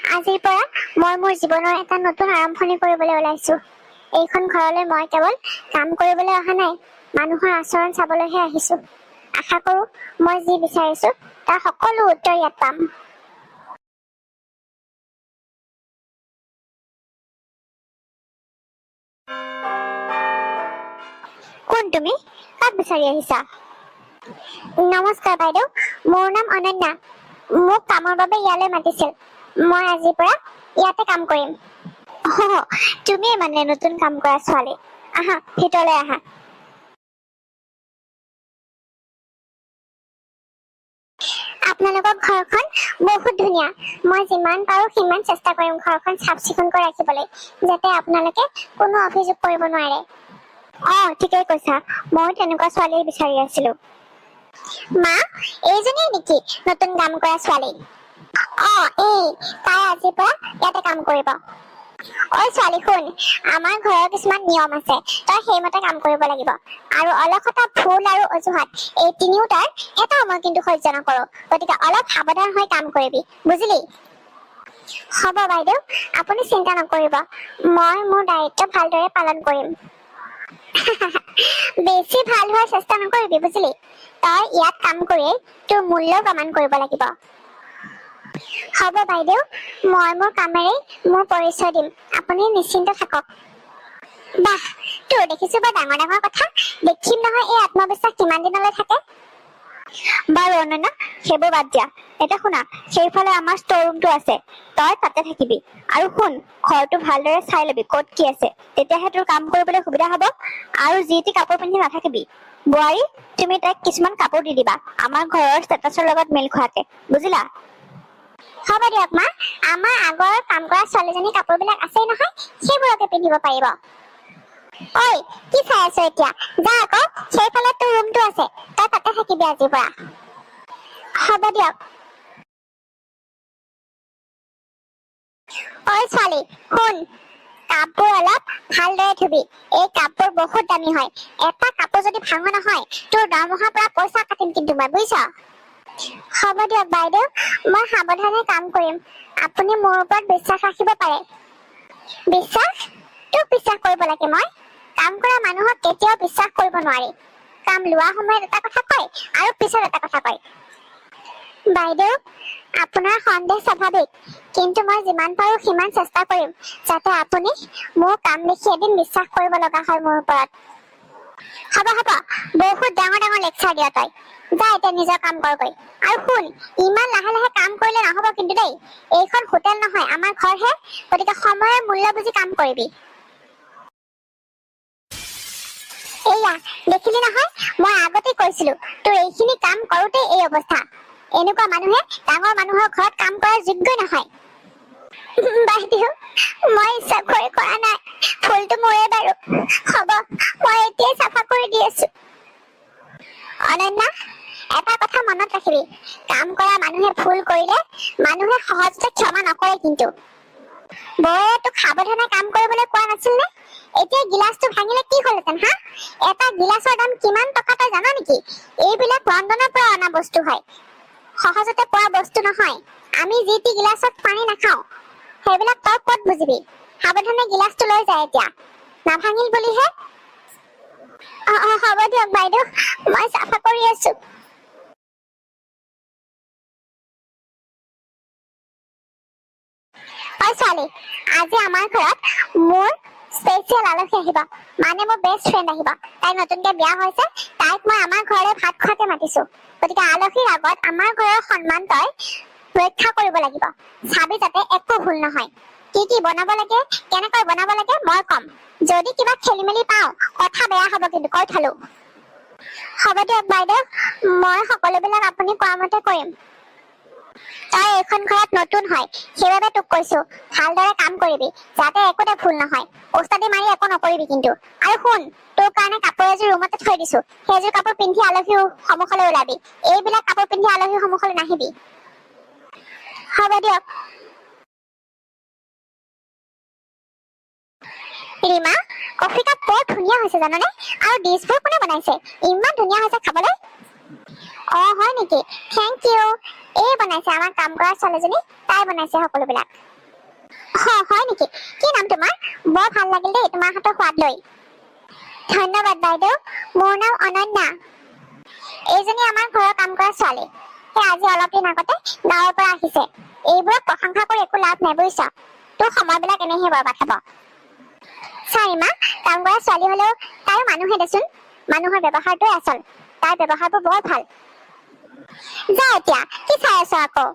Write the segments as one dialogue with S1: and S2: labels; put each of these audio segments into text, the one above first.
S1: আজিৰ পৰা মই মোৰ জীৱনৰ এটা নতুন আৰম্ভণি কৰিবলৈ ওলাইছো। এইখন ঘৰলৈ মই কেৱল কাম কৰিবলৈ অহা নাই, মানুহৰ আচৰণ চাবলৈহে আহিছো। আশা কৰো মই যি বিচাৰিছো তাৰ সকলো উত্তৰ ইয়াত পাম। কোন তুমি? কাক বিচাৰি আহিছা? নমস্কাৰ বাইদেউ, মোৰ নাম অনন্যা। মোক কামৰ বাবে ইয়ালৈ মাতিছিল। মই আজিৰ পৰা ইয়াতে কাম কৰিম। তুমি মানে নতুন কাম কৰা ছোৱালী? আহা, ভিতৰলৈ আহা। আপোনালোকৰ ঘৰখন বহুত ধুনীয়া। মই যিমান পাৰো সিমান চেষ্টা কৰিম ঘৰখন চাফ চিকুণকৈ ৰাখিবলৈ, যাতে আপোনালোকে কোনো অভিযোগ কৰিব নোৱাৰে। ঠিকেই কৈছা, ময়ো তেনেকুৱা ছোৱালী বিচাৰি আছিলো। মা, এইজনীয়ে নেকি নতুন কাম কৰা ছোৱালী? তাই আজিৰ পৰা ইয়াতে কাম কৰিব। ঐ ছোৱালী শুন, আমাৰ ঘৰৰ কিছুমান নিয়ম আছে, তই সেইমতে কাম কৰিব লাগিব। আৰু অলসতা, ভুল আৰু অজুহাত এই তিনিওটাৰ এটাও মই কিন্তু সহ্য নকৰো। গতিকে অলপ সাৱধান হৈ কাম কৰিবি, বুজিলি? হ'ব বাইদেউ, আপুনি চিন্তা নকৰিব, মই মোৰ দায়িত্ব ভালদৰে পালন কৰিম। বেছি ভাল হোৱাৰ চেষ্টা নকৰিবি, বুজিলি? তই ইয়াত কাম কৰিয়েই তোৰ মূল্য প্ৰমাণ কৰিব লাগিব। হ'ব বাইদেউ, মই মোৰ কামেৰেই মোৰ পৰিচয় দিম, আপুনি নিশ্চিন্ত থাকক। বাহ, তোৰ দেখিছো বৰ ডাঙৰ ডাঙৰ কথা। দেখিম নহয় এই আত্মবিশ্বাস কিমান দিনলৈ থাকে। বাৰু অনন্যা, সেইবোৰ বাদ দিয়া। এতিয়া শুনা, সেইফালে আমাৰ ষ্ট'ৰ ৰুমটো আছে, তই তাতে থাকিবি। আৰু শুন, ঘৰটো ভালদৰে চাই লবি ক'ত কি আছে, তেতিয়াহে তোৰ কাম কৰিবলৈ সুবিধা হ'ব। আৰু যি টি কাপোৰ পিন্ধি নাথাকিবি। বোৱাৰী, তুমি তাইক কিছুমান কাপোৰ দি দিবা, আমাৰ ঘৰৰ ষ্টেটাছৰ লগত মিল খোৱাকে, বুজিলা? হ'ব দিয়ক মা, আমাৰ আগৰ কাম কৰা ছোৱালীজনী কাপোৰবিলাক আছেই নহয়, সেইবোৰকে পিন্ধিব পাৰিব। ঐ, কি চাই আছ এতিয়া? যা আকৌ, সেইফালে তোৰ ৰুমটো আছে, তই তাতে থাকিবি আজিৰ পৰা। হ'ব দিয়ক। ঐ ছোৱালী শুন, কাপোৰ অলপ ভালদৰে ধুবি। এই কাপোৰ বহুত দামী হয়, এটা কাপোৰ যদি ভাঙা নহয় তোৰ দৰমহাৰ পৰা পইচা কাটিম কিন্তু মই, বুজিছ? হ'ব দিয়ক বাইদেউ, মই সাৱধানে কাম কৰিম। আপুনি মোৰ ওপৰত বিশ্বাস ৰাখিব পাৰে। বিশ্বাস? তোক বিশ্বাস কৰিব লাগে মই? কাম কৰা মানুহক কেতিয়াও বিশ্বাস কৰিব নোৱাৰি। কাম লোৱা সময়ত এটা কথা কয় আৰু পিছত এটা কথা কয়। বাইদেউ, আপোনাৰ সন্দেহ স্বাভাৱিক, কিন্তু মই যিমান পাৰো সিমান চেষ্টা কৰিম যাতে আপুনি মোৰ কাম দেখি এদিন বিশ্বাস কৰিব লগা হয় মোৰ ওপৰত। হ'ব, বহুত ডাঙৰ ডাঙৰ লেকচাৰ দিয়া তই। যা এতিয়া নিজৰ কাম কৰগৈ। আৰু শুন, ইমান লাহে লাহে কাম কৰিলে নহ'ব কিন্তু দেই। এইখন হোটেল নহয়, আমাৰ ঘৰহে, গতিকে সময়ৰ মূল্য বুজি কাম কৰিবি। এইয়া দেখিলি নহয়, মই আগতে কৈছিলো তোৰ এইখিনি কাম কৰোঁতে এই অৱস্থা। এনেকুৱা মানুহে ডাঙৰ মানুহৰ ঘৰত কাম কৰাৰ যোগ্যই নহয়। বাইদেউ, মই ইচ্ছা কৰি কৰা নাই, ভুলটো মোৰে বাৰু। হ'ব, মই এতিয়াই চাফা কৰি দি আছো। অনন্যা, এটা কথা মনত ৰাখিবি, কাম কৰা মানুহে ভুল কৰিলে মানুহে সহজতে ক্ষমা নকৰে কিন্তু। বৌয়ে তোক সাৱধানে কাম কৰিবলৈ কোৱা নাছিল নে? এতিয়া গিলাচটো ভাঙিলে কি হ'লহেঁতেন হা? এটা গিলাচৰ দাম কিমান টকা তই জান নেকি? এইবিলাক লণ্ডনৰ পৰা অনা বস্তু হয়, সহজতে পোৱা বস্তু নহয়। আমি যি টি গিলাচত পানী নাখাওঁ, সেইবিলাক তই ক'ত বুজিবি? সাৱধানে গিলাচটো লৈ যায় এতিয়া, নাভাঙিল বুলিহে। হ'ব দিয়ক বাইদেউ, মই চাফা কৰি আছো। ঐ ছোৱালী, আজি আমাৰ ঘৰত মোৰ স্পেচিয়েল আলহী আহিব, মানে মোৰ বেষ্ট ফ্ৰেণ্ড আহিব। তাই নতুনকে বিয়া হৈছে, তাইক মই আমাৰ ঘৰলৈ ভাত খোৱাকে মাতিছো। গতিকে আলহীৰ আগত আমাৰ ঘৰৰ সন্মান তই ৰক্ষা কৰিব লাগিব। চাবি যাতে একো ভুল নহয়। কি কি বনাব লাগে, কেনেকৈ বনাব লাগে মই কম। যদি কিবা খেলি মেলি পাওঁ, কথা বেয়া হ'ব কিন্তু, কৈ থলো। হ'ব দিয়ক বাইদেউ, মই সকলোবিলাক আপুনি কোৱা মতে কৰিম। তই এইখন ঘৰত নতুন হয়, সেইবাবে তোক কৈছো ভালদৰে কাম কৰিবি, যাতে একোতে ভুল নহয়। ওস্তাদি মাৰি একো নকৰিবি কিন্তু। আৰু শুন, তোৰ কাৰণে কাপোৰ এযোৰ ৰুমতে থৈ দিছো, সেইযোৰ কাপোৰ পিন্ধি আলহীৰ সন্মুখলৈ ওলাবি। এইবিলাক কাপোৰ পিন্ধি আলহীৰ সন্মুখলৈ নাহিবি। হ'ব দিয়ক। ৰীমা, কফি কাপ বৰ ধুনীয়া হৈছে জানানে? আৰু ডিছবোৰ কোনে বনাইছে? ইমান ধুনীয়া হৈছে খাবলৈ। হয় নেকি? Thank you. এই বনাইছে আমাৰ কাম কৰা ছোৱালীজনী, তাই বনাইছে সকলোবিলাক। হয় নেকি? কি নাম তোমাৰ? বৰ ভাল লাগিল দেই তোমাৰ হাতৰ সোৱাদ লৈ। ধন্যবাদ বাইদেউ, মোৰ নাম অনন্যা। এইজনী আমাৰ ঘৰৰ কাম কৰা ছোৱালী। আজি অলপ দিন আগতে গাঁৱৰ পৰা আহিছে। এইবোৰক প্ৰশংসা কৰি একো লাভ নাই বুজিছ। তোৰ সময়বিলাক এনেহে বৰবাদ হ'ব। চাৰিমা কাম কৰা ছোৱালী হলেও তাইও মানুহে দেচোন। মানুহৰ ব্যৱহাৰটোৱে আচল। তাইৰ ব্যৱহাৰবোৰ বৰ ভাল। যা এতিয়া কি চাই আছ আকৌ?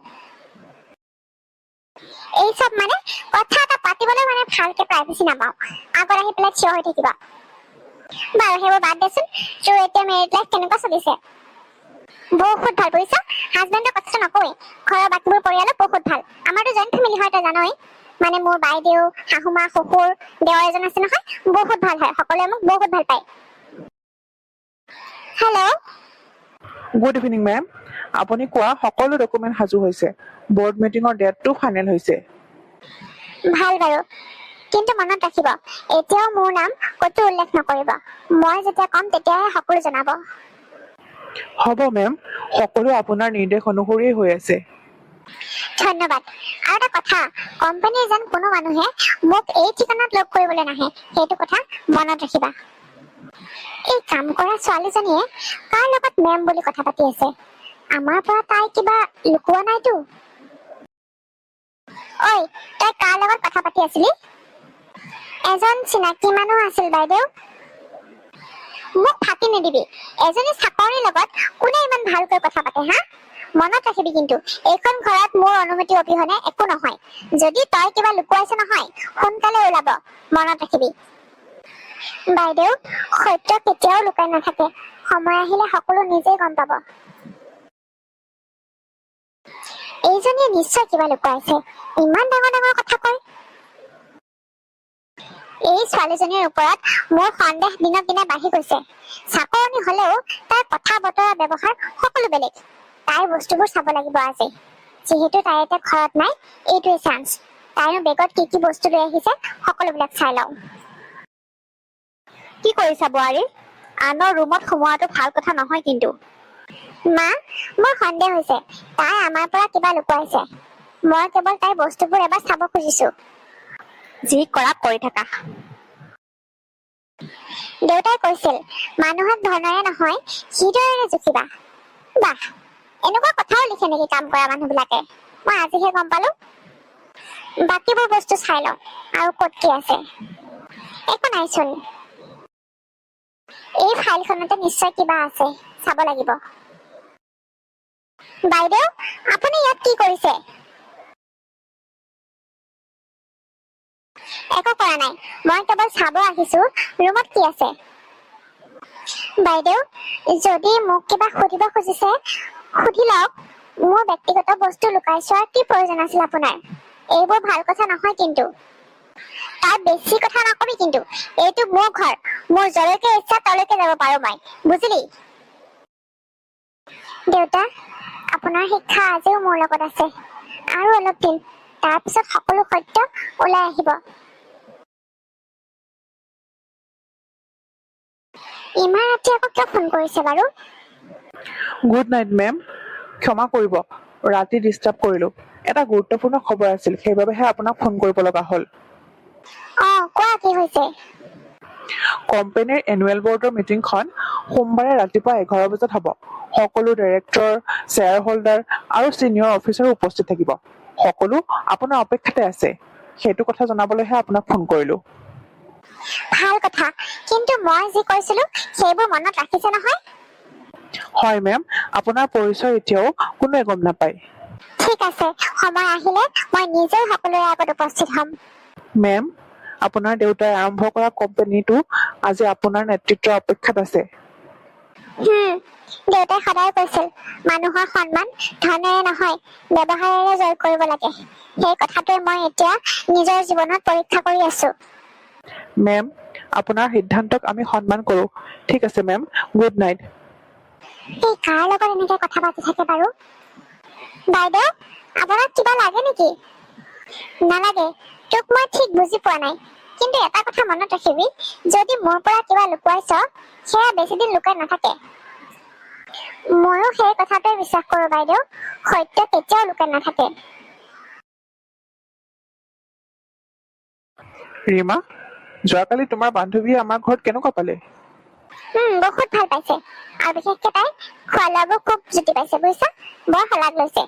S1: এই চব মানে কথা এটা পাতিবলৈ মানে ভালকে প্ৰাইভেচি নাপাওঁ। আগত আহি পেলাই থিয় হৈ থাকিবা। বাৰু সেইবোৰ বাদ দেচোন। তোৰ এতিয়া মেৰিড লাইফ কেনেকুৱা চলিছে? বহুত ভাল বুজিছ। হাজবেণ্ডৰ কথাটো নকওঁৱেই, ঘৰৰ বাকীবোৰ পৰিয়ালো বহুত ভাল। আমাৰতো জইণ্ট ফেমিলি হয়, তই জানই। মানে মোৰ বাইদেউ, শাহুমা, শহুৰ, দেৱৰ এজন আছে নহয়, বহুত ভাল হয়। সকলোৱে মোক বহুত ভাল পায়। হেল্ল'।
S2: Good evening ma'am. আপুনি কোৱা সকলো ডকুমেণ্ট সাজু হৈছে। বৰ্ড মিটিঙৰ ডেটটো ফাইনেল হৈছে।
S1: ভাল বাৰু, কিন্তু মনত ৰাখিব এতিয়াও মোৰ নাম ক'তো উল্লেখ নকৰিব। মই যেতিয়া কম তেতিয়াহে সকলো জনাব।
S2: হ'ব মেম, সকলো আপোনাৰ নিৰ্দেশ অনুসৰিয়ে হৈ আছে।
S1: ধন্যবাদ। আৰু এটা কথা, কোম্পানীৰ যেন কোনো মানুহে মোক এই ঠিকনাত লগ কৰিবলৈ নাহে, সেইটো কথা মনত ৰাখিবা। এই কাম কৰা ছোৱালীজনীয়ে কাৰ লগত মেম বুলি কথা পাতি আছে? আমাৰ পৰা তাই কিবা লুকোৱা নাইতো? ঐ, তই কাৰ লগত কথা পাতি আছিলি? এজন চিনাকি মানুহ আছিল বাইদেউ। মোক ফাঁকি নিদিবি। এজনী চাকৰিৰ লগত কোনে ইমান ভালকৈ কথা পাতে হা? মনত ৰাখিবি কিন্তু এইখন ঘৰত মোৰ অনুমতি অবিহনে একো নহয়। যদি তই কিবা লুকুৱাইছ নহয়, সোনকালে ওলাব। মনত ৰাখিবি। বাইদেউ, সত্য কেতিয়াও লুকাই নাথাকে। সময় আহিলে সকলো নিজেই গম পাব। এইজনীয়ে নিশ্চয় কিবা লুকুৱাইছে, ইমান ডাঙৰ ডাঙৰ কথা কয়। এই ছোৱালীজনীৰ ওপৰত মোৰ সন্দেহ দিনক দিনে বাঢ়ি গৈছে। চাকৰণী হলেও তাইৰ কথা বতৰা ব্যৱহাৰ সকলো বেলেগ। তাইৰ বস্তুবোৰ চাব লাগিব আজি। যিহেতু তাই এতিয়া ঘৰত নাই, এইটোৱে চান্স। তাইৰ বেগত কি কি বস্তু লৈ আহিছে সকলোবিলাক চাই লওঁ।
S3: কি কৰিছা বোৱাৰী? আনৰ ৰুমত সোমোৱাটো ভাল কথা নহয় কিন্তু।
S1: মা, মোৰ সন্দেহ হৈছে তাই আমাৰ পৰা কিবা লুকুৱাইছে। মই কেৱল তাইৰ বস্তুবোৰ এবাৰ চাব খুজিছো।
S3: যি কৰা কৰি থাকা।
S1: দেউতাই কৈছিল মানুহক ধনেৰে নহয় হৃদয়েৰে জুখিবা। বাহ, এনেকুৱা কথাও লিখে নেকি কাম কৰা মানুহবিলাকে? মই আজিহে গম পালো। বাকীবোৰ বস্তু চাই লওঁ আৰু ক'ত কি আছে। একো নাইচোন। এই ফাইলখনতে নিশ্চয় কিবা আছে, চাব লাগিব। বাইদেউ, আপুনি ইয়াত কি কৰিছে? একো কৰা নাই, মই কেৱল চাব আহিছো ৰুমত কি আছে। বাইদেউ, যদি মোক কিবা সুধিব খুজিছে সুধি লওক। মোৰ ব্যক্তিগত বস্তু লুকাই চোৱাৰ কি প্ৰয়োজন আছিল আপোনাৰ? এইবোৰ ভাল কথা নহয় কিন্তু। তাত বেছি কথা নকবি কিন্তু। এইটো মোৰ ঘৰ, মোৰ যলৈকে ইচ্ছা তলৈকে যাব পাৰো মই, বুজিলি? দেউতা, আপোনাৰ শিক্ষা আজিও মোৰ লগত আছে। আৰু অলপ দিন, তাৰপিছত সকলো সত্য ওলাই আহিব। ইমান ৰাতি আকৌ কিয় ফোন কৰিছে বাৰু?
S2: Good night ma'am. ক্ষমা কৰিব, ৰাতি ডিষ্টাৰ্ব কৰিলো। এটা গুৰুত্বপূৰ্ণ খবৰ আছিল, সেইবাবেহে আপোনাক ফোন কৰিব লগা হ'ল।
S1: কোৱা কি হৈছে?
S2: কোম্পানীৰ এনুৱেল বৰ্ডৰ মিটিংখন সোমবাৰে ৰাতিপুৱা 11 বজাত হ'ব। সকলো ডাইৰেক্টৰ, শ্বেয়াৰ হোল্ডাৰ আৰু ছিনিয়ৰ অফিচাৰ উপস্থিত থাকিব। সকলো আপোনাৰ অপেক্ষাতে আছে। সেইটো কথা জনাবলৈহে আপোনাক ফোন কৰিলো।
S1: ভাল কথা, কিন্তু মই যি কৈছিলো সেইবোৰ মনত ৰাখিছে নহয়?
S2: হয় মেম, আপোনাৰ পৰিচয় এতিয়াও কোনোৱে গম নাপায়।
S1: ঠিক আছে, সময় আহিলে মই নিজেই সকলোৰে আগত উপস্থিত হ'ম।
S2: মেম, আপোনাৰ দেউতাই আৰম্ভ কৰা কোম্পানীটো আজি আপোনাৰ নেতৃত্বৰ অপেক্ষাত আছে।
S1: দেউতাই সদায় কৈছিল মানুহৰ সন্মান ধনেৰে নহয় ব্যৱহাৰেৰে জয় কৰিব লাগে। সেই কথাটোৱে মই এতিয়া নিজৰ জীৱনত পৰীক্ষা কৰি আছো।
S2: মেম, আপোনাৰ সিদ্ধান্তক আমি সন্মান কৰো। ঠিক আছে মেম, গুড নাইট।
S1: এই কাৰ লগত এনেকে কথা পাতি থাকে বাৰু? বাইদেউ, আপোনাক কিবা লাগে নেকি? নালাগে, তোক মই ঠিক বুজি পোৱা নাই। কিন্তু এটা কথা মনত ৰাখিবি, যদি মোৰ পৰা কিবা লুকুৱাইছ সেয়া বেছি দিন লুকাই নাথাকে। ময়ো সেই কথাটোৱে বিশ্বাস কৰো বাইদেউ, সত্য কেতিয়াও লুকাই নাথাকে।
S2: ৰীমা, যোৱাকালি তোমাৰ বান্ধৱীয়ে আমাৰ ঘৰত কেনেকুৱা পালে?
S1: বহুত ভাল পাইছে আৰু বিশেষকে তাই খোৱা লোৱাবোৰ খুব জুতি পাইছে বুজিছা, বৰ শলাগ লৈছে।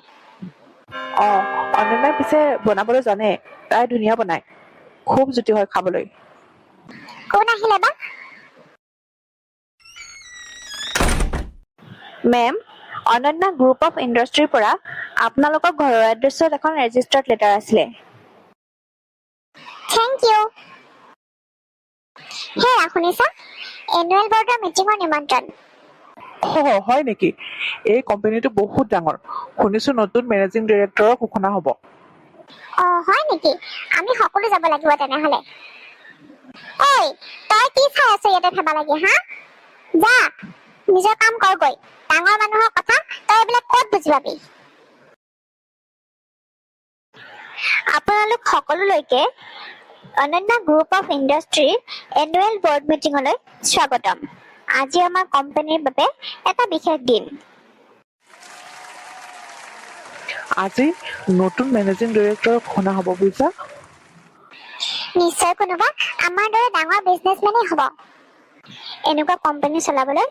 S2: অনন্যাই পিছে বনাবলৈ জানে, তাই ধুনীয়া বনায়, খুব জুতি হয় খাবলৈ।
S1: কোন আহিলে বা?
S3: মেম, অনন্যা গ্ৰুপ অফ ইণ্ডাষ্ট্ৰীৰ পৰা আপোনালোকৰ ঘৰৰ এড্ৰেছত এখন ৰেজিষ্টাৰ্ড লেটাৰ আছিলে।
S1: Thank you. হেৰা শুনিছা, এনুৱেল বৰ্ডৰ মিটিঙৰ নিমন্ত্ৰণ।
S2: হয় নেকি? এই কোম্পানীটো বহুত ডাঙৰ, শুনিছো নতুন মেনেজিং ডিৰেক্টৰৰ ঘোষণা হ'ব।
S1: হয় নেকি? আমি সকলো যাব লাগিব তেনেহলে। ঐ, তই কি চাই আছ ইয়াতে থেবা লাগি হা? যা নিজৰ কাম কৰগৈ, ডাঙৰ মানুহৰ কথা তই এইবিলাক ক'ত বুজি পাবি?
S3: আপোনালোক সকলোলৈকে অনন্যা গ্ৰুপ অফ ইণ্ডাষ্ট্ৰীৰ এনুৱেল বৰ্ড মিটিঙলৈ স্বাগতম। আজি আমাৰ কোম্পানীৰ বাবে এটা বিশেষ দিন।
S2: আজি নতুন মেনেজিং ডিৰেক্টৰৰ ঘোষণা হ'ব বুজিছা।
S1: নিশ্চয় কোনোবা আমাৰ দৰে ডাঙৰ বিজনেছমেনেই হ'ব। এনেকুৱা কোম্পানী চলাবলৈ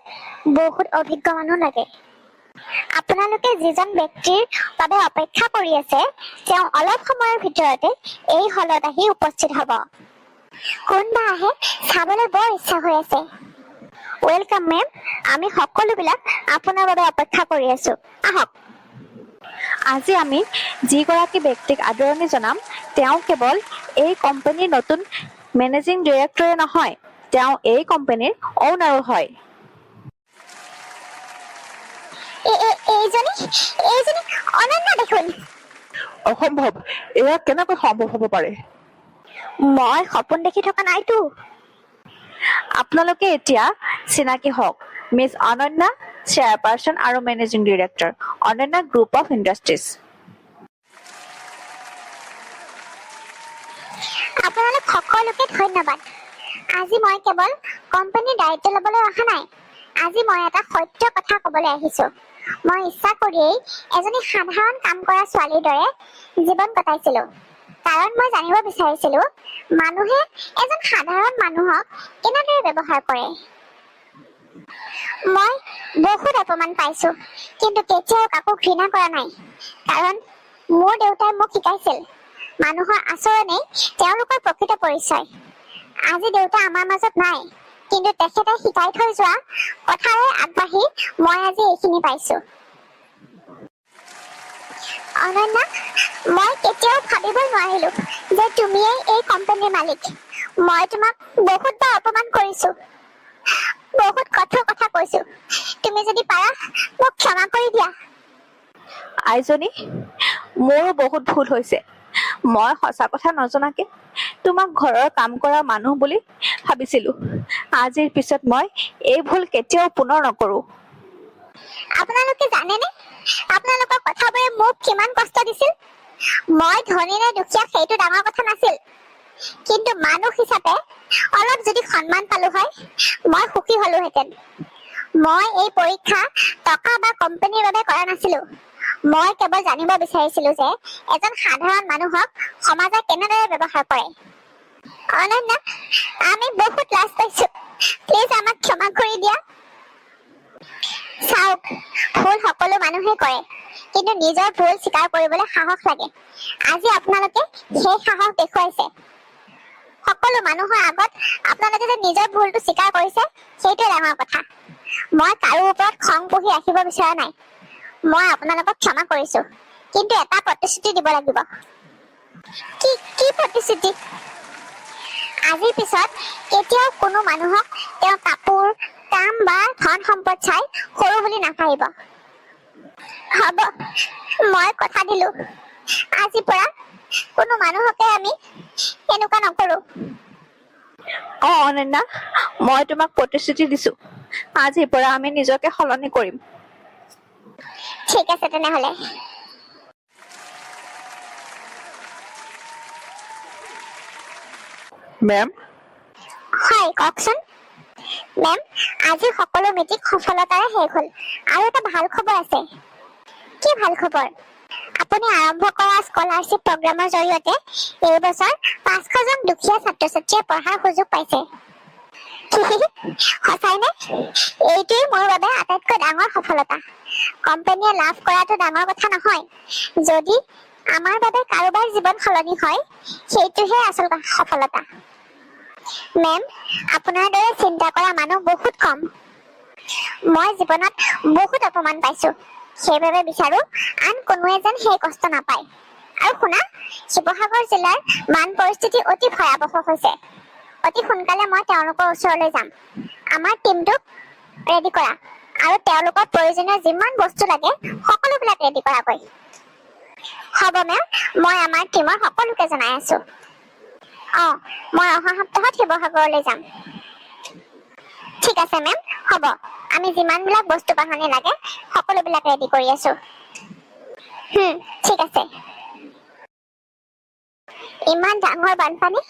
S1: বহুত অভিজ্ঞ মানুহ লাগে। আপোনালোকে যিজন ব্যক্তিৰ বাবে অপেক্ষা কৰি আছে, তেওঁ অলপ সময়ৰ ভিতৰতে এই হলত আহি উপস্থিত হ'ব। কোনবা আহে চাবলৈ বৰ ইচ্ছা হৈ আছে।
S3: ৱেলকাম মেম, আমি সকলোবিলাক আপোনাৰ বাবে অপেক্ষা কৰি আছো। আহক। আজি আমি যিগৰাকী ব্যক্তিক আদৰণি জনাম, তেওঁ কেৱল এই কোম্পানীৰ নতুন মেনেজিং ডিৰেক্টৰে নহয়, তেওঁ এই কোম্পানীৰ অ'নাৰো হয়।
S1: এইজনী অনন্যা দেখোন।
S2: অসম্ভৱ, এয়া কেনেকৈ সম্ভৱ হ'ব পাৰে?
S3: মই সপোন দেখি থকা নাইতো। আপোনালোকে এতিয়া চিনাকি হওক, মিছ অনন্যা, চেয়াৰপাৰ্চন আৰু managing director, Ananya group of industries.
S1: আপোনালোক সকলোকে ধন্যবাদ। আজি মই কেৱল কোম্পানীৰ দায়িত্ব ল'বলৈ অহা নাই, আজি মই এটা সত্য কথা ক'বলৈ আহিছো। মই ইচ্ছা কৰিয়েই এজনী সাধাৰণ কাম কৰা ছোৱালীৰ দৰে জীৱন কটাইছিলো, কাৰণ মই জানিব বিচাৰিছিলো মানুহে এজন সাধাৰণ মানুহক কেনেদৰে ব্যৱহাৰ কৰে। মই বহুত অপমান পাইছো, কিন্তু কেতিয়াও কাকো ঘৃণা কৰা নাই, কাৰণ মোৰ দেউতাই মোক শিকাইছিল মানুহৰ আচৰণেই তেওঁলোকৰ প্ৰকৃত পৰিচয়। আজি দেউতা আমাৰ মাজত নাই, কিন্তু তেখেতে শিকাই থৈ যোৱা কথাৰে আগবাঢ়ি মই আজি এইখিনি পাইছো। অনন্যা, মই কেতিয়াও ভাবিবই নোৱাৰিলো যে তুমিয়েই এই কোম্পানীৰ মালিক। মই তোমাক বহুতবাৰ অপমান কৰিছো, বহুত কঠোৰ কথা কৈছো। তুমি যদি পাৰা মোক ক্ষমা কৰি দিয়া।
S3: আইজনী, মোৰো বহুত ভুল হৈছে। মই সঁচা কথা নজনাকে তোমাক ঘৰৰ কাম কৰা মানুহ বুলি ভাবিছিলো। আজিৰ পিছত মই এই ভুল কেতিয়াও পুনৰ নকৰো।
S1: আপোনালোকে জানেনে আপোনালোকৰ কথাবোৰে মোক কিমান কষ্ট দিছিল? মই ধনী নে দুখীয়া সেইটো ডাঙৰ কথা নাছিল, কিন্তু মানুহ হিচাপে অলপ যদি সন্মান পালো হয়, মই সুখী হলোহেঁতেন। মই এই পৰীক্ষা টকা বা কোম্পানীৰ বাবে কৰা নাছিলো। মই কেৱল জানিব বিচাৰিছিলো যে এজন সাধাৰণ মানুহক সমাজে কেনেদৰে ব্যৱহাৰ কৰে। অনন্যা, আমি বহুত লাজ পাইছো, প্লিজ আমাক ক্ষমা কৰি দিয়া। চাওক, ভুল সকলো মানুহে কৰে, কিন্তু নিজৰ ভুল স্বীকাৰ কৰিবলৈ সাহস লাগে। আজি আপোনালোকে সেই সাহস দেখুৱাইছে। সকলো মানুহৰ আগত আপোনালোকে যে নিজৰ ভুলটো স্বীকাৰ কৰিছে, সেইটোৱে ডাঙৰ কথা। মই কাৰো ওপৰত খং পুহি ৰাখিব বিচৰা নাই। মই আপোনালোকক ক্ষমা কৰিছো, কিন্তু এটা প্ৰতিশ্ৰুতি দিব লাগিব। কি প্ৰতিশ্ৰুতি? আজিৰ পিছত কেতিয়াও কোনো মানুহক তেওঁ কাপোৰ, কাম বা ধন সম্পদ চাই সৰু বুলি নাভাবিব। হ'ব, মই কথা দিলো, আজিৰ পৰা কোনো মানুহকে আমি এনেকুৱা নকৰো।
S3: অনন্যা, মই তোমাক প্ৰতিশ্ৰুতি দিছো, আজিৰ পৰা আমি নিজকে সলনি কৰিম।
S1: ঠিক আছে তেনেহলে।
S2: মেম,
S1: হয়, কওকচোন। মেম, আজি সকলো মিটিং সফলতাৰে শেষ হ'ল। আৰু এটা ভাল খবৰ আছে। কি ভাল খবৰ? আপুনি আৰম্ভ কৰা স্কলাৰশ্বিপ প্ৰগ্ৰামৰ জৰিয়তে এই বছৰ 500 জন দুখীয়া ছাত্ৰ-ছাত্ৰীয়ে পঢ়াৰ সুযোগ পাইছে। সঁচাইনে? এইটোৱেই মোৰ বাবে আটাইতকৈ ডাঙৰ সফলতা। কোম্পানীয়ে লাভ কৰাটো ডাঙৰ কথা নহয়, যদি আমাৰ বাবে কাৰোবাৰ জীৱন সলনি হয়, সেইটোহে আচল সফলতা। মেম, আপোনাৰ দৰে চিন্তা কৰা মানুহ বহুত কম। মই জীৱনত বহুত অপমান পাইছো, সেইবাবে বিচাৰো আন কোনোৱে যেন সেই কষ্ট নাপায়। আৰু শুনা, শিৱসাগৰ জিলাৰ বান পৰিস্থিতি অতি ভয়াৱহ হৈছে। অতি সোনকালে মই তেওঁলোকৰ ওচৰলৈ যাম। আমাৰ টিমটোক ৰেডি কৰা আৰু তেওঁলোকৰ প্ৰয়োজনীয় যিমান বস্তু লাগে সকলোবিলাক ৰেডি কৰাগৈ। হ'ব মেম, মই আমাৰ টিমৰ সকলোকে জনাই আছো। মই অহা সপ্তাহত শিৱসাগৰলৈ যাম। ঠিক আছে মেম, হ'ব। আমি যিমানবিলাক বস্তু বাহনি লাগে সকলোবিলাক ৰেডি কৰি আছো। ঠিক আছে। ইমান ডাঙৰ বানপানী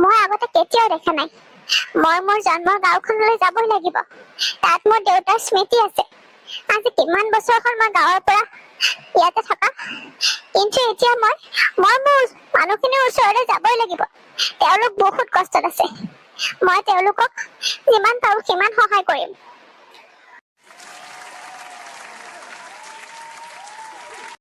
S1: মই আগতে কেতিয়াও দেখা নাই। মই মোৰ জন্মৰ গাঁওখনলৈ যাবই লাগিব। তাত মোৰ দেউতাৰ স্মৃতি আছে। আজি কিমান বছৰ হ'ল মই গাঁৱৰ পৰা ইয়াতে থকা, কিন্তু এতিয়া মই মোৰ মানুহখিনিৰ ওচৰলৈ যাবই লাগিব। তেওঁলোক বহুত কষ্টত আছে। মই তেওঁলোকক যিমান পাৰো সিমান সহায় কৰিম।